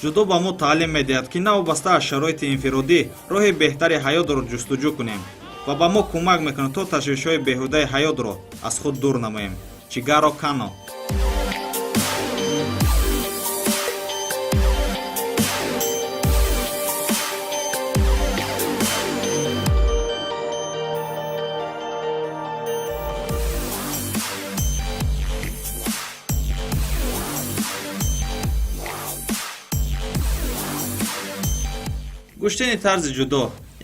ҷудо ба мо таълим медиҳад, ки навобаста аз шароити инфиродӣ роҳи беҳтари ҳаётро ҷустуҷӯ кунем ва ба мо кӯмак мекунад то ташвишҳои беҳудаи ҳаётро аз худ дур намоем. Чигаро Кано. куштини тарзи ҷудо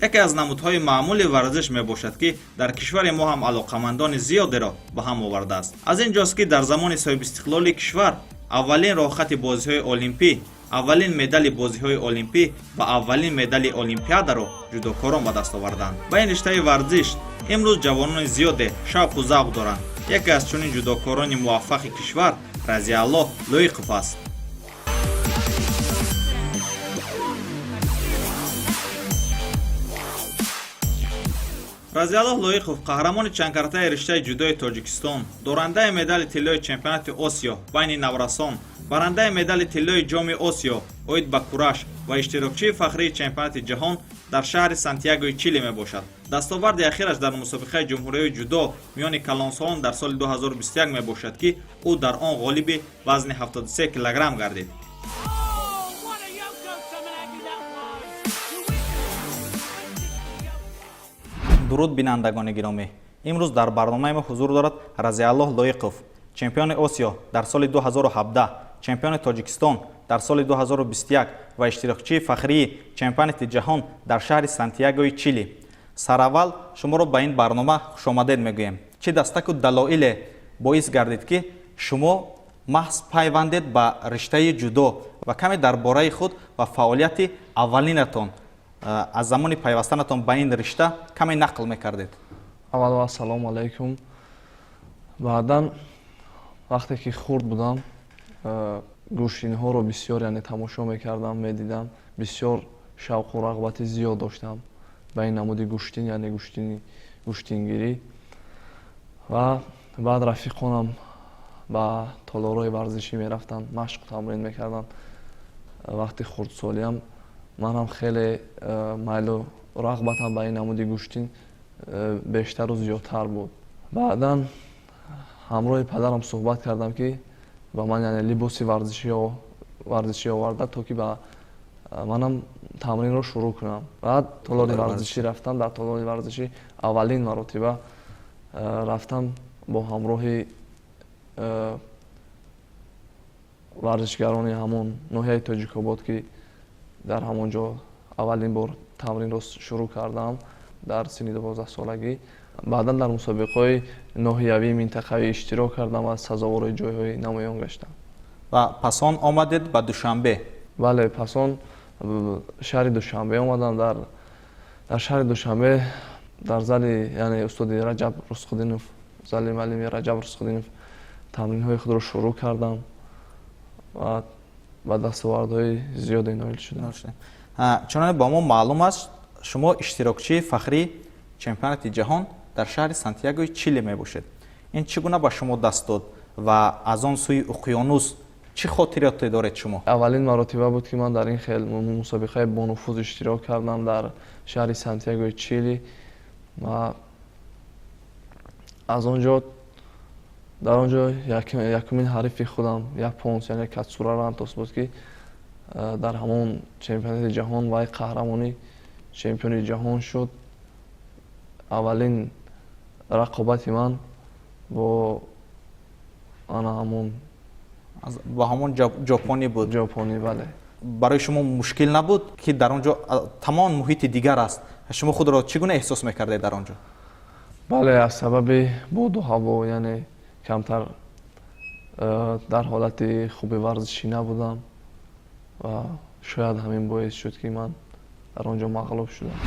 яке аз намудҳои маъмули варзиш мебошад, ки дар кишвари мо ҳам алоқамандони зиёдеро ба ҳам овардааст. Аз ин ҷост, ки дар замони соҳибистиқлоли кишвар аввалин роҳхати бозиҳои олимпӣ, аввалин медали бозиҳои олимпӣ ва аввалин медали олимпиадаро ҷудокорон ба даст оварданд. Ба ин риштаи варзиш имрӯз ҷавонони зиёде шавқу завқ доранд. яке аз чунин ҷудокорони муваффақи кишвар Разиаллоҳ Лоиқов аст. Разиаллоҳ Лоиқов қаҳрамони чандкаратаи риштаи ҷудои Тоҷикистон, дорандаи медали тиллои чемпионати Осиё байни наврасон, барандаи медали тиллои ҷоми Осиё оид ба кураш ва иштирокчии фахрии чемпионати ҷаҳон дар шаҳри Сантьягои Чили мебошад. Дастоварди ахираш дар мусобиқаи ҷумҳуриёи ҷудо миёни калонсоҳон дар соли 2021 мебошад, ки ӯ дар он ғолиби вазни 73 килограмм гардид. дуруд бинандагони гиромӣ, имрӯз дар барномаи мо ҳузур дорад Разиаллоҳ Лоиқов, чемпиони Осиё дар соли 2017, чемпиони Тоҷикистон дар соли 2021 ва иштирокчии фахрии чемпионати ҷаҳон дар шаҳри Сантьягои Чили. Сараввал шуморо ба ин барнома хушомадед мегӯем. Чӣ дастаку далоиле боис гардид, ки шумо маҳз пайвандед ба риштаи ҷудо ва каме дар бораи худ ва фаъолияти аввалинатон аз замони пайвастанатон ба ин ришта каме нақл мекардед? Аввало ассалому алайкум. Баъдан вақте ки хурд будам, гӯштиниҳоро бисёр тамошо мекардам, медидам, бисёр шавқу рағбати зиёд доштам ба ин намуди гӯштин, гӯштингирӣ. Ва баъд рафиқонам ба толорҳои варзишӣ мерафтанд, машқу тамрин мекарданд. Вақти хурдсолиам манам хеле майлу рағбатам ба ин намуди гӯштин бештару зиёдтар буд. Баъдан ҳамроҳи падарам суҳбат кардам, ки ба ман либоси варзишӣ оварда, то ки ба манам тамринро шурӯъ кунам. Баъд толори варзишӣ рафтам. Дар толори варзишӣ аввалин маротиба рафтам бо ҳамроҳи варзишгарони ҳамон ноҳияи Тоҷикобод, ки дар ҳамон ҷо аввалин бор тамринро шурӯъ кардам дар синни 12-солагӣ. Баъдан дар мусобиқаҳои ноҳиявӣ, минтақавӣ иштирок кардам ва сазовори ҷойҳои намоён гаштам. Ва пасон омадед ба Душанбе? Бале, пасон шаҳри Душанбе омадам. Дар шаҳри Душанбе дар зали устоди Раҷаб Русқудинов, зали маълими Раҷаб Русқудинов тамринҳои худро шурӯъ кардам ва ба дастовардҳои зиёде ноил шудам. Чуноне ба мо маълум аст, шумо иштирокчии фахрии чемпионати ҷаҳон дар шаҳри Сантьягои Чили мебошед. Ин чӣ гуна ба шумо даст дод ва аз он сӯи уқёнус чӣ хотироте доред шумо? Аввалин маротиба буд, ки ман дар ин хел мусобиқаи бонуфуз иштирок кардам дар шаҳри Сантьягои Чили. Ва аз он ҷо дар он ҷо якумин ҳарифи худам японс, яъне Катсура Рантос буд, ки дар ҳамон чемпионати ҷаҳон вай қаҳрамони чемпиони ҷаҳон шуд. Аввалин рақобати ман бо ҳамон ҷопонӣ буд. Ҷопонӣ, бале. Барои шумо мушкил набуд, ки дар он ҷо тамом муҳити дигар аст? Шумо худро чӣ гуна эҳсос мекардед дар он ҷо? Бале, аз сабаби боду ҳаво, яъне камтар дар ҳолати хуби варзишӣ набудам ва шояд ҳамин боис шуд, ки ман дар он ҷо мағлуб шудам.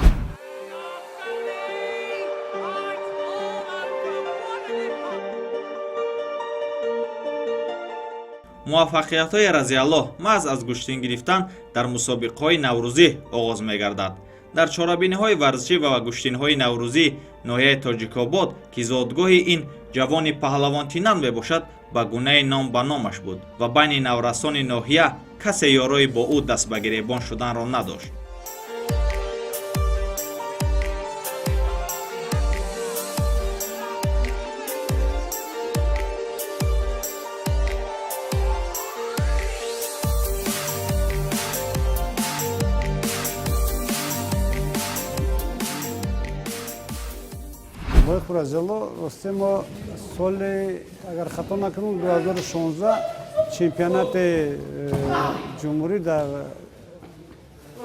муваффақиятҳои Разиаллоҳ маҳз аз гӯштин гирифтан дар мусобиқаҳои наврӯзӣ оғоз мегардад. дар чорабиниҳои варзишӣ ва гӯштинҳои наврӯзӣ ноҳияи Тоҷикобод, ки зодгоҳи ин ҷавони паҳлавонтинан мебошад, ба гунаи ном ба номаш буд ва байни наврасони ноҳия касе ёрои бо ӯ даст ба гиребон шуданро надошт. Разиялло росте мо соли агар хато накунам 2016 чемпионати ҷумҳурӣ дар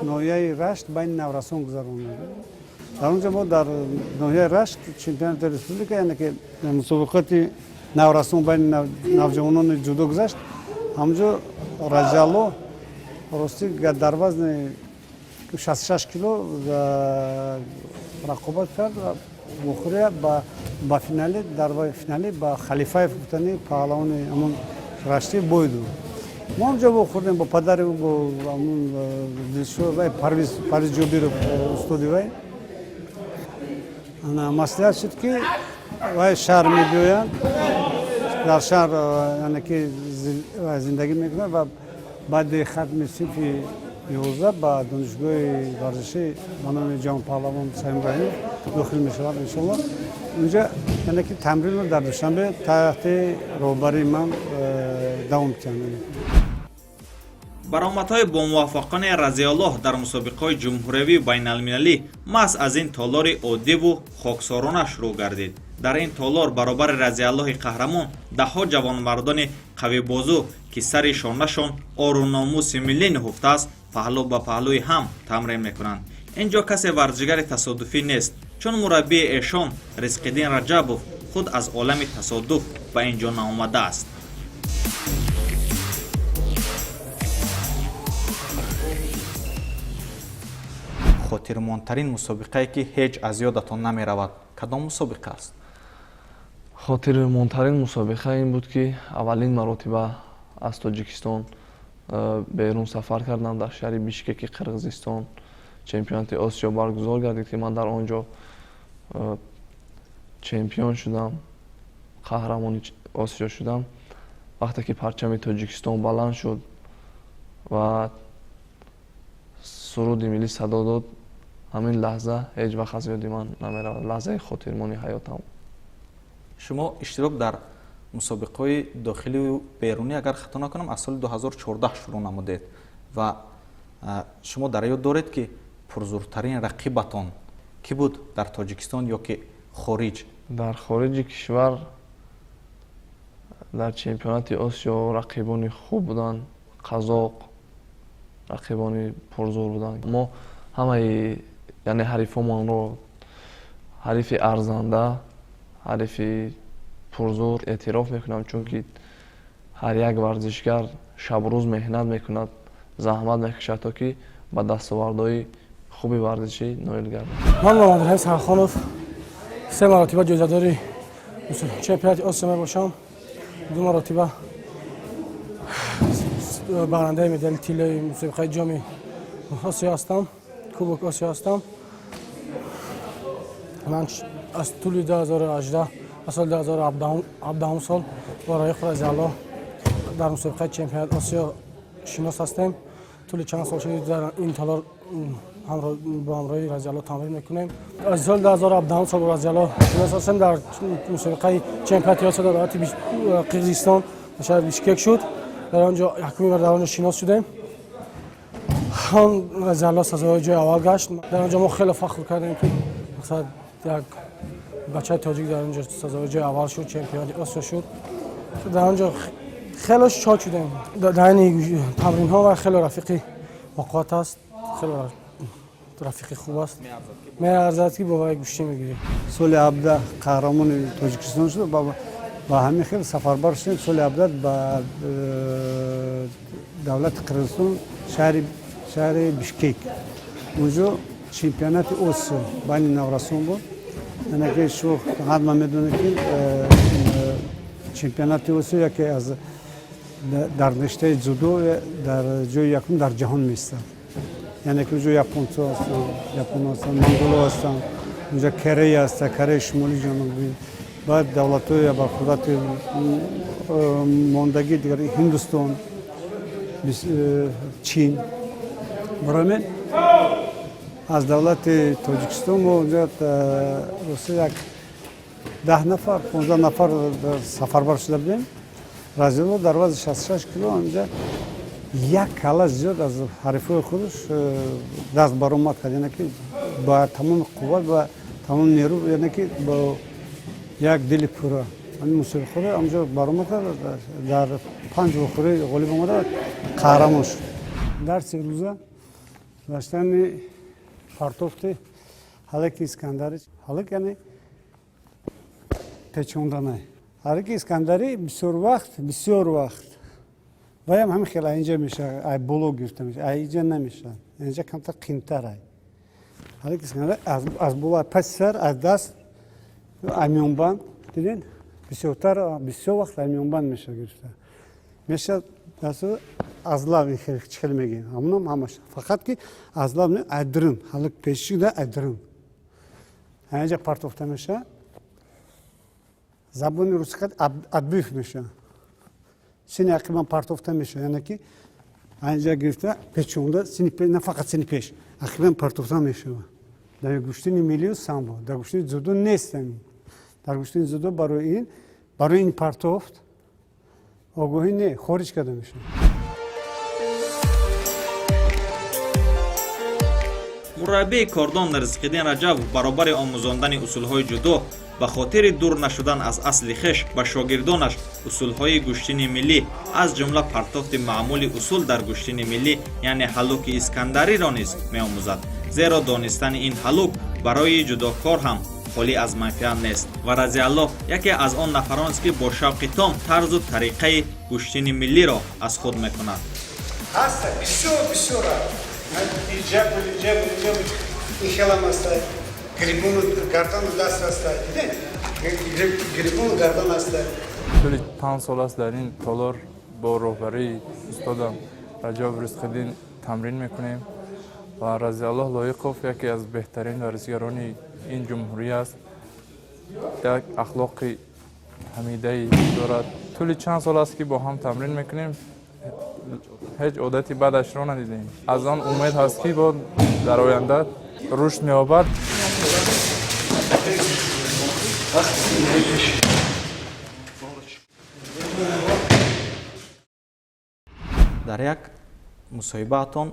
ноҳияи Рашт байни Наврасон гузаронид. Дар онҷа мо дар ноҳияи Рашт чемпионати республика яъне ки мусобиқоти Наврасон байни навҷавонони ҷудо гузашт. Ҳамҷо Разиялло рости дар вазни 66 кило рақобат кард. Охирия ба финале дар финале ба Халифаев гуфтани паҳлавони амон Раштӣ бойду. Мо ҳамҷо бохӯрдем бо падари бо амон дилшӯр вай Парвиз Ҷобиров устоди вай. Маслиҳат шуд ки вай шаҳр мебиёяд, дар шаҳр яъне ки зиндагӣ мекунад ва баъди хатми синфи 11 ба донишгоҳи варзишӣ ба номи ҷавонпаҳлавон Саим Раҳимов дохил мешавад иншоаллоҳ. Унҷа яъне ки тамринро дар душанбе таҳти роҳбарии ман давом кардем. баромадҳои бомуваффақони Разияллоҳ дар мусобиқаҳои ҷумҳуриявии байналмилалӣ маҳз аз ин толори оддиву хоксорона шурӯъ гардид. дар ин толор баробари Разияллоҳи қаҳрамон даҳҳо ҷавонмардони қавибозу ки сари шонашон ору номуси миллӣ ниҳуфтааст паҳлӯ ба паҳлӯи ҳам тамрин мекунанд. ин ҷо касе варзишгари тасодуфӣ нест, чун мураббии эшон Ризқиддин Раҷабов худ аз олами тасодуф ба ин ҷо наомадааст. хотирмонтарин мусобиқае ки ҳеҷ аз ёдатон намеравад кадом мусобиқа аст? хотирмонтарин мусобиқа ин буд ки аввалин маротиба аз Тоҷикистон берун сафар кардам дар шаҳри Бишкеки Қирғизистон. чемпионати Осиё баргузор гардид ки ман дар он ҷо чемпион шудам, қаҳрамони Осиё шудам. вақте ки парчами Тоҷикистон баланд шуд ва суруди миллӣ садо дод, ҳамин лаҳза ҳеҷ вақт аз ёди ман намеравад. лаҳзаи хотирмони ҳаётам. шумо иштирок дар мусобиқаҳои дохилию берунӣ агар хато накунам аз соли 2014 шурӯъ намудед ва шумо дар ёд доред ки пурзуртарин рақибатон кӣ буд дар Тоҷикистон ё ки хориҷ? дар хориҷи кишвар дар чемпионати Осиё рақибони хуб буданд. Қазоқ рақибони пурзур буданд. мо ҳамаи яъне ҳарифомонро ҳарифи арзанда, ҳарифи пурзур эътироф мекунам, чунки ҳар як варзишгар шабрӯз меҳнат мекунад, заҳмат мекашад то ки ба дастовардҳои хуби варзишӣ ноил гардад. ман Мамадраҳим Сархонов 3 маротиба ҷоизадори чемпионати Осиё мебошам. 2 маротиба барандаи медали тиллаи мусобиқаи ҷоми Осиё ҳастам, кубок Осиё ҳастам. ман аз тӯли 2018 аз соли 2017 сол бо Раиқ Разияллоҳ дар мусобиқаи чемпионати Осиё шинос ҳастем. тӯли чанд сол шуд дар ин талор бо ҳамроҳи Разияллоҳ тамрин мекунем. аз соли 2017 сол бо Разияллоҳ шинос ҳастем. дар мусобиқаи чемпионати Осиё дар вилояти Қирғизистон дар шаҳри Бишкек шуд. дар он ҷо якумин бар дар он ҷо шинос шудем. он Разияллоҳ сазовои ҷои аввал гашт. дар он ҷо мо хеле фахр кардем ки мақсад як бачаи тоҷик дар он ҷо сазовои ҷои аввал шуд, чемпиони Осиё шуд. дар он ҷо хеле шод шудем. дар ини тамринҳо ва хеле рафиқи воқеат аст, хеле рафиқи хуб аст. меарзад ки бо вай гӯштӣ мегирем. соли 17 қаҳрамони Тоҷикистон шуд. ба ҳамин хел сафарбар шудем. соли 17 ба давлати Қирғизистон шаҳри Бишкек. унҷо чемпионати Осиё байни Наврасон буд. яъне ки шумо ҳатман медонед ки чемпионати Осиё яке аз дар ништаи ҷудо дар ҷои якум дар ҷаҳон меистад. яъне ки унҷо японцо ҳастанд, монголо ҳастанд, унҷо Корея ҳаст, Кореяи шимолӣ ҷанубӣ, بعد دولت‌های با قدرت ماندگی دیگر هندوستان چین برای من از دولت تاجیکستان ما اونجا یک 10 نفر 15 نفر سفربر شده بودیم رازیالله در وزن 66 کیلو اونجا یک کالا زیاد از حریفای خودش دست برآمد کرد یعنی که با تمام قوت و تمام نیرو یعنی که با یک دل پورا این موسیقی خوره اونجا برآمد کرد در 5 بخوره غالب اومد قهرمان شد در 3 روزه داشتن پارتوفت حالک اسکندری حالک یعنی پیچوندنه حالک اسکندری بسیار وقت باید همین خیلی اینجا میشه ای بلوگ گرفته میشه ای اینجا نمیشه اینجا کمتر قیمتره حالک اسکندری از بالا پس سر از دست امیونبند دیدین بسیار وقت امیونبند میشه گرفته میشه دست از لب خیلی میگیم همونم همش فقط که از لب نه ادرن حالا پیشی ده ادرن اینجا پارتوفته میشه زبان روسی خود ادبیف میشه سینی اقیمان پارتوفته میشه یعنی که اینجا گرفته پیچونده سینی پیش نه فقط سینی پیش اقیمان پارتوفته میشه در گوشتین ملی و سامبو در گوشتین زودو نیستن در گوشتین زودو برای این پارتوفت آگاهی نه خارج کرده میشه مربی کاردان رزقیدین رجب برابر آموزاندن اصولهای جودو به خاطر دور نشدن از اصل خویش به شاگردانش اصولهای گوشتین ملی از جمله پرتافت معمول اصول در گوشتین ملی یعنی حلوک اسکندری را نیز می‌آموزد زیرا دانستن این حلوک برای جودوکار هم خالی از منفعت نیست و رضی الله یکی از آن نفران است که با شوق تام طرز و طریقه گوشتین ملی را از خود می‌کند هست بسیار ایجاب این خیلم است گریبون گردن دست است گریبون گردن است طولی 5 سال است در این تالار با راهبری استادم رجب رزقیدین تمرین میکنیم و رضی الله لایقوف یکی از بهترین ورزشکاران این جمهوری است یک اخلاق حمیده دارد طولی چند سال است که با هم تمرین میکنیم هیچ عادتی بدش را ندیدیم از آن امید هست که با در آینده رشد می‌یابد در یک مصاحبه‌تان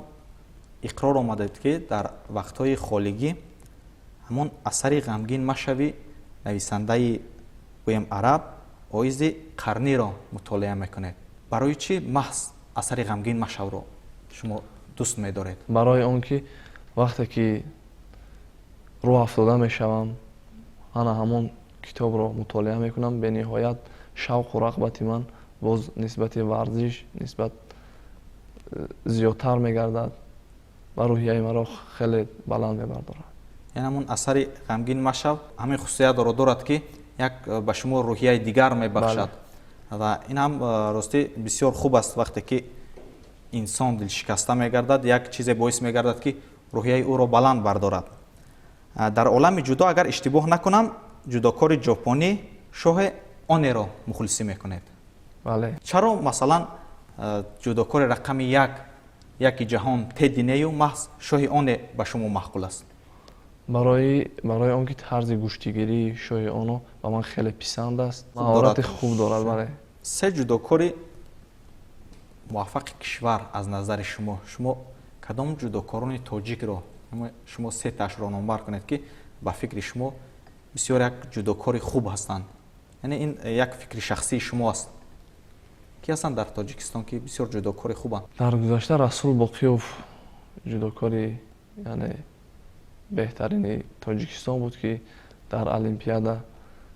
اقرار آمدید که در وقت‌های خالگی همون اثری غمگین مشوی نویسنده گویم عرب آیز قرنی را مطالعه میکنید برای چی محض اثر غمگین مشو رو شما دوست می‌دارید برای اون که وقتی که رو افتاده میشوم انا همون کتاب رو مطالعه میکنم به نهایت شوق و رغبت من باز نسبت ورزش نسبت زیادتر میگردد و روحیه مرا خیلی بلند میبردارد یعنی همون اثر غمگین مشو همین خصوصیت رو دارد که یک به شما روحیه دیگر میبخشد و این هم راستی بسیار خوب است وقتی که انسان دل شکسته میگردد یک چیز باعث میگردد که روحیه او را بلند بردارد در عالم جودو اگر اشتباه نکنم جودوکار ژاپنی شاه آن را مخلصی میکنید بله چرا مثلا جودوکار رقم یک جهان تدی نیو محض شاه آن به شما محقول است برای اون که طرز گوشتگیری شاه آنو به من خیلی پسند است مهارت خوب دارد بله سه جودوکار موفق کشور از نظر شما کدام جودوکاران تاجیک را شما سه تاش را نامبر کنید که با فکر شما بسیار یک جودوکار خوب هستند یعنی این یک فکر شخصی شما است کی هستند در تاجیکستان که بسیار جودوکار خوبند در گذشته رسول باقیوف جودوکاری یعنی بهترین تاجیکستان بود که در المپیادا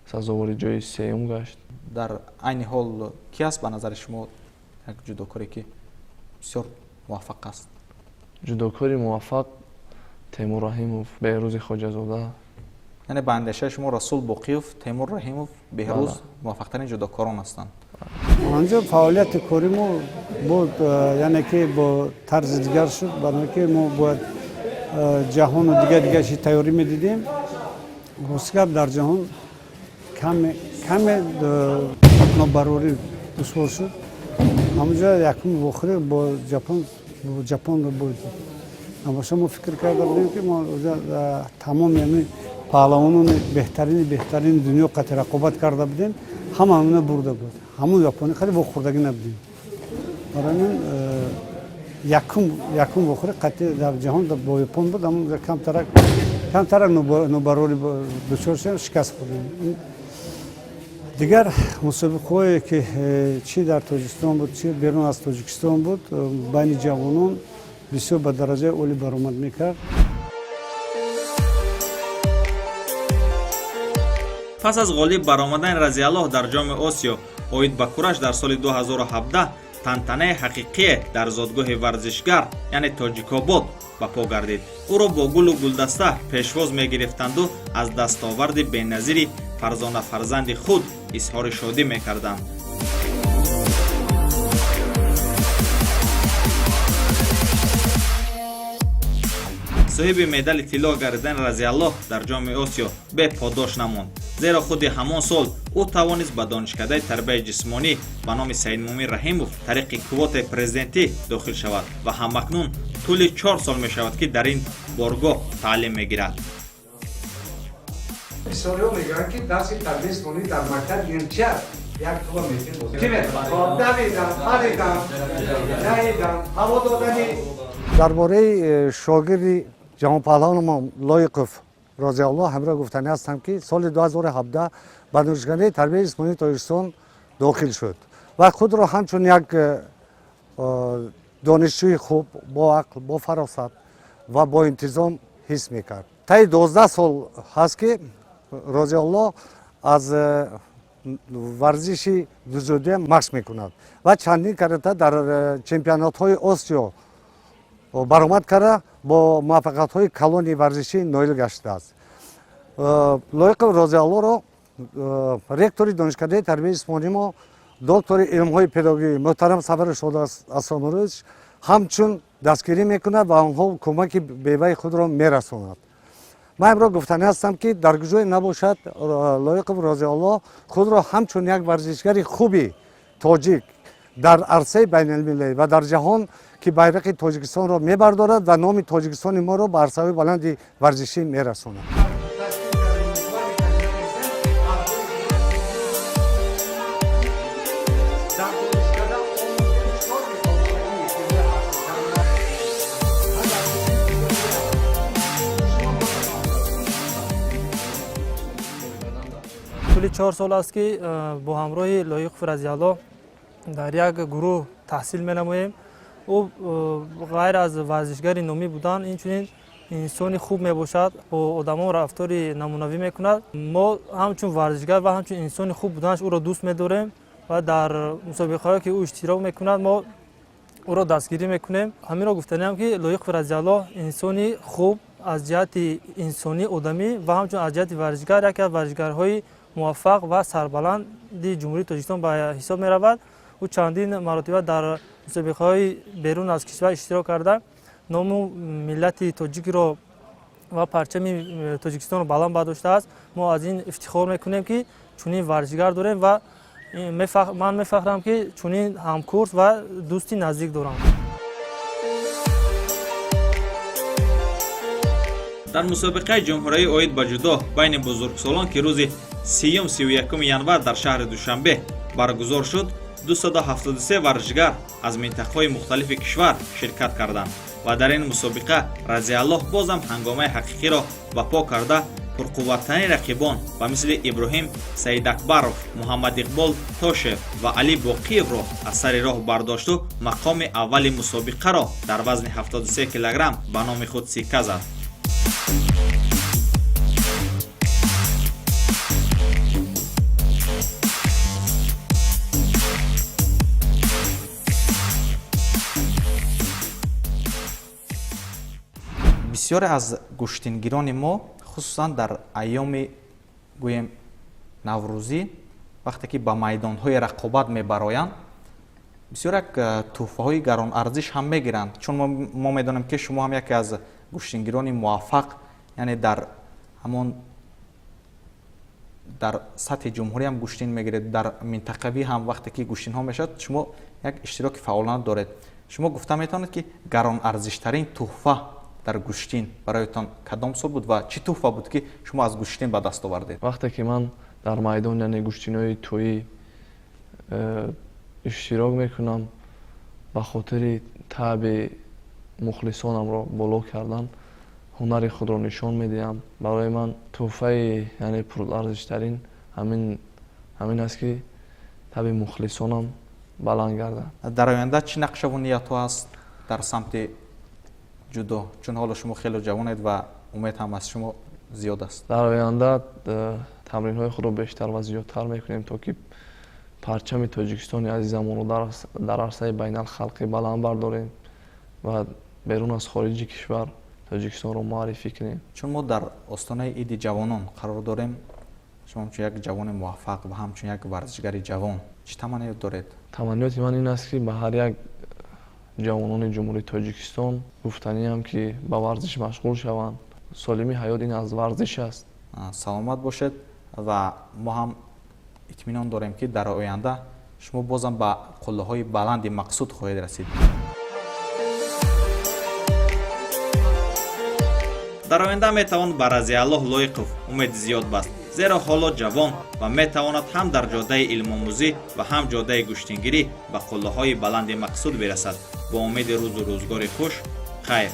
سزاوار جای سوم گشت در عین حال کی است به نظر شما یک جودوکاری که بسیار موفق است جودوکاری موفق تیمور رحیموف بهروز خواجه‌زاده یعنی به اندیشه شما رسول باقیوف تیمور رحیموف بهروز موفق ترین جودوکاران هستند آنجا فعالیت کاری ما بود یعنی که با طرز دیگر شد برای که ما باید جهان و دیگه چی تیاری میدیدیم روزگار در جهان کم کمی نابرابری دشوار شد. همونجا یکم وخوری با ژاپن رو بردیم. اما شما فکر کرده بودیم که ما تمام یعنی پهلوانان بهترین دنیا قطع رقابت کرده بودیم، همه همونه برده بود. همون ژاپنی خیلی با خوردگی نبودیم. برای من یکم بخوره قطع در جهان با ژاپن بود، اما کمتر نابرابری دچار شدیم، شکست خوردیم. دیگر مسابقه‌ای که چی در تاجیکستان بود چی بیرون از تاجیکستان بود بین جوانان بسیار به درجه عالی برآمد میکرد. پس از غالب برآمدن رضیالله در جام آسیا اوید به کورش در سال 2017 تنتنه حقیقی در زادگاه ورزشگر یعنی تاجیک‌آباد به پا گردید. او را با گل و گلدسته پیشواز می‌گرفتند و از دستاورد بی‌نظیر فرزند خود اظهار شادی می‌کردند. صاحب مدال طلا گردیدن رضیالله در جام آسیا به پاداش نماند، زیرا خود همان سال او توانست به دانشکده تربیت جسمانی به نام سید مومن رحیمов طریق کوت پرزیدنتی داخل شود و همکنون طول 4 سال می شود که در این بارگاه تعلیم می گیرد. بسیارها میگن که درس تربیت جسمانی در مکتب یونچر یک تو میتین دویدم هوا دادنی. درباره شاگرد جهان پهلوان ما لایقوف رضی الله همراه گفتنی هستم که سال 2017 به دانشکده تربیت جسمانی تاجیکستان داخل شد و خود را همچون یک دانشجوی خوب با عقل با فراست و با انتظام حس میکرد. تا 12 سال هست که رضی الله از ورزش دوزوده مشق میکند و چندین کرده در چمپیونات های آسیا برآمد کرده با موفقیت های کلان ورزشی نایل گشته است. لایق رضی الله را رکتور دانشکده تربیت جسمانی ما دکتر علم های پداگوژی محترم سفر شده اسامروز همچون دستگیری میکنه و آنها کمک بیوه خود را میرساند. من امروز گفتنی هستم که در گوشه نباشد لایق رضی الله خود را همچون یک ورزشگر خوبی تاجیک در عرصه بین المللی و در جهان که بیرق تاجیکستان را میبردارد و نام تاجیکستان ما را به عرصه‌های بلند ورزشی میرساند. طول 4 سال است که با همراه لایق رضیالله در یک گروه تحصیل می‌نماییم. او غیر از ورزشگر نامی بودن اینچنین انسان خوب میباشد، با آدما رفتار نمونوی میکند. ما همچون ورزشگر و همچون انسان خوب بودنش او را دوست می‌داریم و در مسابقه‌هایی که او اشتراک میکند ما او را دستگیری میکنیم. همین را گفتنیم که لایق رضیالله انسانی خوب از جهت انسانی آدمی و همچون از جهت ورزشگر یکی از ورزشگرهای موفق و سربلند جمهوری تاجیکستان به حساب می‌رود. او چندین مرتبه در مسابقه‌های بیرون از کشور اشتراک کرده، نام ملت تاجیک را و پرچم تاجیکستان را بلند برداشته است. ما از این افتخار میکنیم که چنین ورزشگر داریم و من میفخرم که چنین همکورس و دوستی نزدیک دارم. در مسابقه جمهوری اوید به جودو بین بزرگسالان که روز 30-31 ینور در شهر دوشنبه برگزار شد 273 ورزشگر از منطقه‌های مختلف کشور شرکت کردند و در این مسابقه رضیالله بازم هنگامه حقیقی را به پا کرده پرقوت‌ترین رقیبان و مثل ابراهیم سید اکبرов، محمد اقبال تاشев و علی باقیев را از سر راه برداشت و مقام اول مسابقه را در وزن 73 کیلوگرم به نام خود سکه زد. بسیار از گوشتینگیران ما خصوصا در ایام گویم نوروزی وقتی که به میدان‌های رقابت میبرایند بسیار یک تحفه‌های گران ارزش هم میگیرند، چون ما میدانیم که شما هم یکی از گوشتینگیران موفق یعنی در همون дар сатҳи ҷумҳурӣ ҳам гӯштин мегиред, дар минтақавӣ ҳам вақте ки гӯштинҳо мешавад, шумо як иштироки фаъолона доред. Шумо гуфта метавонед ки гаронарзиштарин тӯҳфа дар гӯштин бароятон кадом сол буд ва чӣ тӯҳфа буд ки шумо аз гӯштин ба даст овардед? вақте ки ман дар майдон яъне гӯштинои тӯӣ иштирок мекунам, ба хотири таъби мухлисонамро боло кардан, ҳунари худро нишон медиҳам. Барои ман тӯҳфаи яъне пурарзиштарин ҳамин аст ки таъби мухлисонам баланд гардад. дар оянда чӣ нақшаву ниятҳо ҳаст дар самти ҷудо, чун ҳоло шумо хеле ҷавонед ва умед ҳам аз шумо зиёд аст? дар оянда тамринҳои худро бештар ва зиёдтар мекунем, то ки парчами тоҷикистони азизамонро дар арсаи байналхалқӣ баланд бардорем ва берун аз хориҷи кишвар тоҷикистонро муаррифӣ кунем. чун мо дар остонаи иди ҷавонон қарор дорем, шумо ҳамчун як ҷавони муваффақ ва ҳамчун як варзишгари ҷавон чӣ таманниёт доред? таманниёти ман ин аст ки ба ҳар як ҷавонони ҷумҳурии тоҷикистон гуфтаниам ки ба варзиш машғул шаванд. солими ҳаёт ин аз варзиш аст. саломат бошед ва мо ҳам итминон дорем ки дар оянда шумо бозам ба қуллаҳои баланди мақсуд хоҳед расид. дар оянда метавон ба Разиаллоҳ Лоиқов умед зиёд баст, зеро ҳоло ҷавон ва метавонад ҳам дар ҷодаи илмомӯзӣ ва ҳам ҷодаи гӯштингирӣ ба қуллаҳои баланди мақсуд бирасад. Бо умеди рӯзу рӯзгори хуш, хайр.